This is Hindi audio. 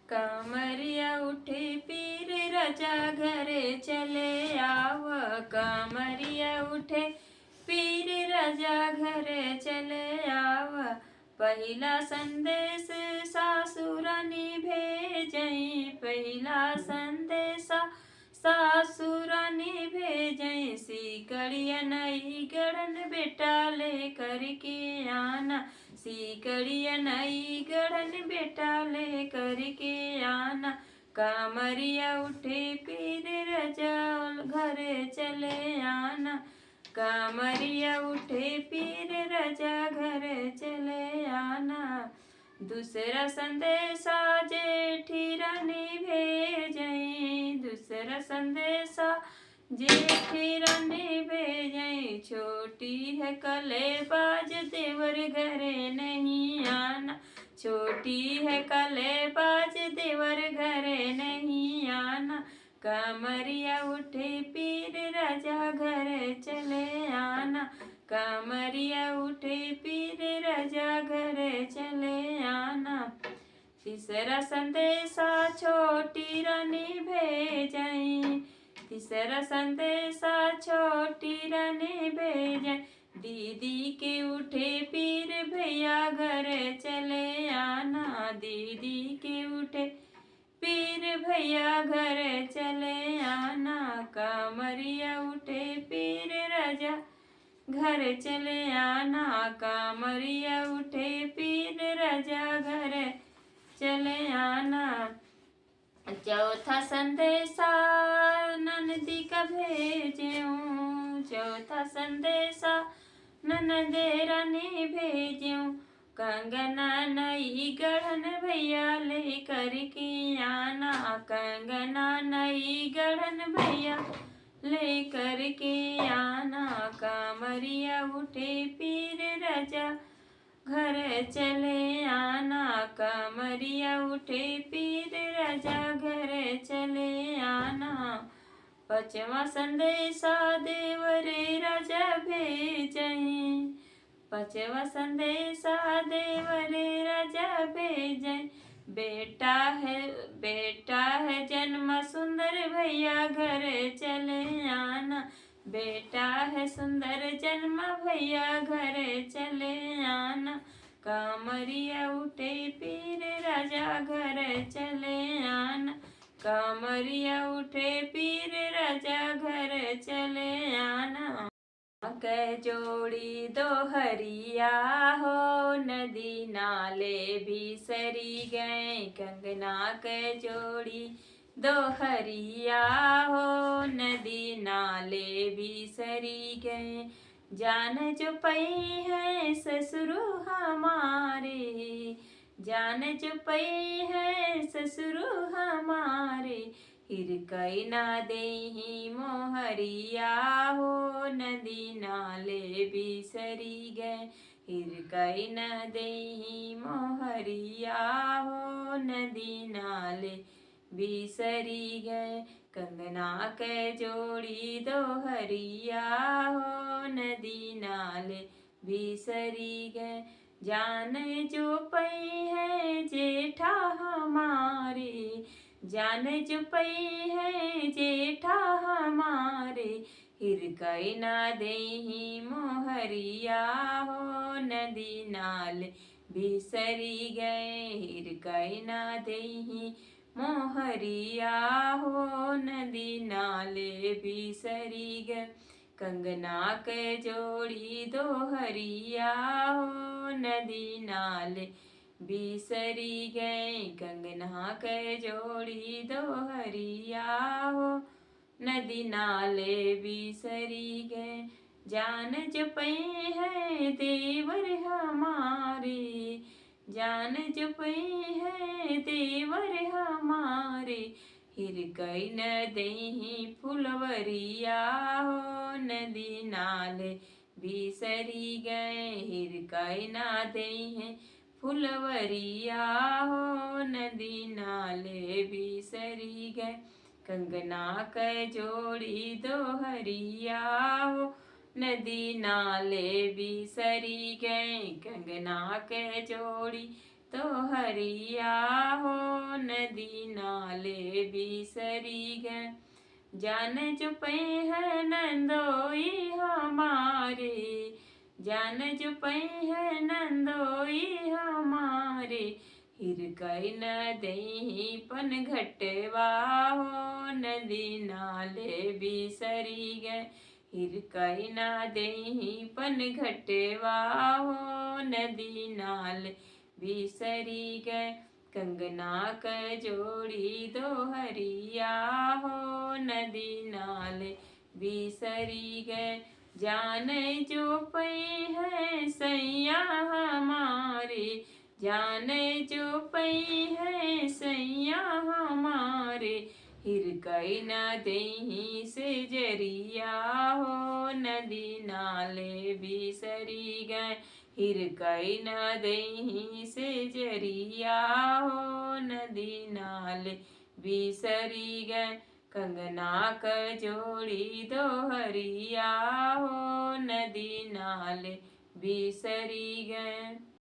कामरिया उठे पीर राजा घरे चले आव। कामरिया उठे पीर राजा घरे चले आव। पहिला संदेश सासुरानी भेजई। पहिला संदेशा सासुरानी भेजई। सीकड़िया नई गढ़न बेटा ले करके आना। सीकड़िया नई गढ़न बेटा ले करके आना। कामरिया उठे पीर राजा घरे चले आना। कामरिया उठे पीर राजा घरे चले आना। दूसरा संदेशा जेठी रानी भेजई। दूसरा संदेशा जेठी रानी भेजई। छोटी है कलेबाज देवर घरे नहीं आना। छोटी है कलेबाज देवर घरे नहीं आना। कामरिया उठे पीर राजा घरे चले आना। कामरिया उठे पीर राजा घरे चले आना। तीसरा संदेशा छोटी रानी भेजई। तीसरा संदेशा छोटी रानी भेजई। दीदी के उठे पीर भैया घरे चले आना। दीदी के उठे पीर भैया घरे चले आना। कामरिया उठे पीर राजा घर चले आना। कामरिया उठे पीर राजा घर चले आना। चौथा संदेशा ननदी का भेजूं। चौथा संदेशा ननदे रानी भेजूं। कंगना नई गढ़न भैया ले करके आना। कंगना नई गढ़न भैया ले करके आना। कामरिया उठे पीर राजा घर चले आना। कामरिया उठे पीर राजा घर चले आना। पचवा संदेशा देवरे राजा भेजई। पचवा संदेशा देवरे राजा भेजई। बेटा है जन्म सुंदर भैया घर चले आना। बेटा है सुंदर जन्म भैया घर चले आना। कामरिया उठे पीर राजा घर चले आना। कामरिया उठे पीर राजा घर चले आना। कै जोड़ी दोहरिया हो नदी नाले भी सरी गए। कंगना कै जोड़ी दोहरिया हो नदी नाले भी सरी गए। जान जो पई है ससुर हमारे। जान जो पई है ससुर हमारे। हिरकई ना देही मोहरिया हो नदी नाले बिसरी गए। हिरकई न देही मोहरिया हो नदी नाले बिसरी गए। कंगना के जोड़ी दोहरिया हो नदी नाले बिसरी गए। जान जो पई है जेठा हमारे। जान जो पई है जेठा हमारे। हिरकई ना देही मोहरिया हो नदी नाले बिसरी गए। हिरकई ना देही मोहरिया हो नदी नाले बिसरी गए। कंगना के जोड़ी दोहरिया हो नदी नाले बिसरी गए। कंगना के जोड़ी दोहरिया हो नदी नाले बिसरी गए। जान जपई है देवर हमारे। जान जपई है देवर हमारे। हिरकई न देही फुलवरिया हो नदी नाले बिसरी गए। हिरकई ना देही फुलवरिया हो नदी नाले बिसरी गए। कंगना के जोड़ी दोहरिया हो नदी नाले बिसरी गए। कंगना के जोड़ी दोहरिया हो नदी नाले बिसरी गए। जान चुपे है नंदोई हमारे, जान चुपे है नंदोई हमारे, हिरकई न दही पन घटवा हो नदी नाले बिसरी गए। हिरकई न दही पन घटवा हो नदी नाले बिसरी गए। कंगना क जोड़ी दोहरिया हो नदी नाले बिसरी गए। जाने जो पै है सैया हमारे, जाने जो पै है सैया हमारे, हिरकई न दही से जरिया हो नदी नाले बिसरी गए। हिरकई न दही से जरिया हो नदी नाले बिसरी गए। कंगना क जोड़ी दोहरिया हो नदी नाले बिसरी गए।